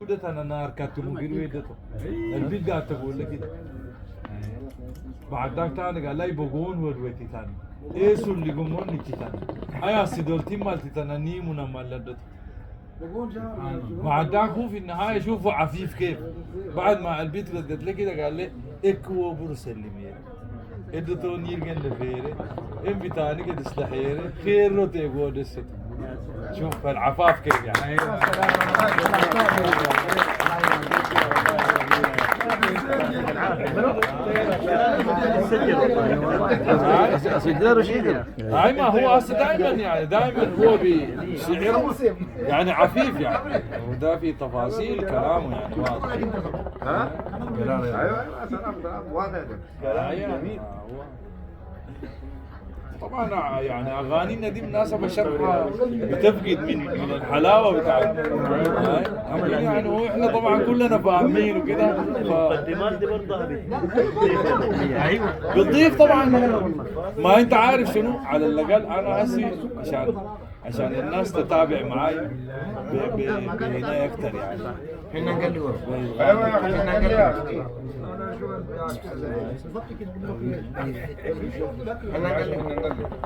ده انا ناركات مغير ويدته البيت قاعد تقول لك كده بعد ذاك تاني قال لي بقون ودوتي تاني ايه اللي قمون نتي تاني ايا سيدولتي مالتي تاني نيمونا مالدته بعد ذاك هو في النهايه شوفوا عفيف كيف بعد ما البيت ردت لي كده قال لي اكو برسلمي ادتو نيرجن لفيري ام بتاني كده سلاحيري خير روتي قودست شوف العفاف كيف يعني سجل شيء هاي ما هو اصلا دائما هو بشعر يعني عفيف يعني وده في تفاصيل كلامه يعني واضح ها؟ ايوه سلام واضح جميل طبعا يعني اغانينا دي مناسبه شرحها بتفقد من الحلاوه بتاعتنا يعني هو احنا طبعا كلنا فاهمين وكده المقدمات دي برضه ايوه بتضيف طبعا ما انت عارف شنو على الاقل انا هسي عشان الناس تتابع معي بعناية اكثر يعني احنا نقلب ايوه احنا نقلب احنا نقلب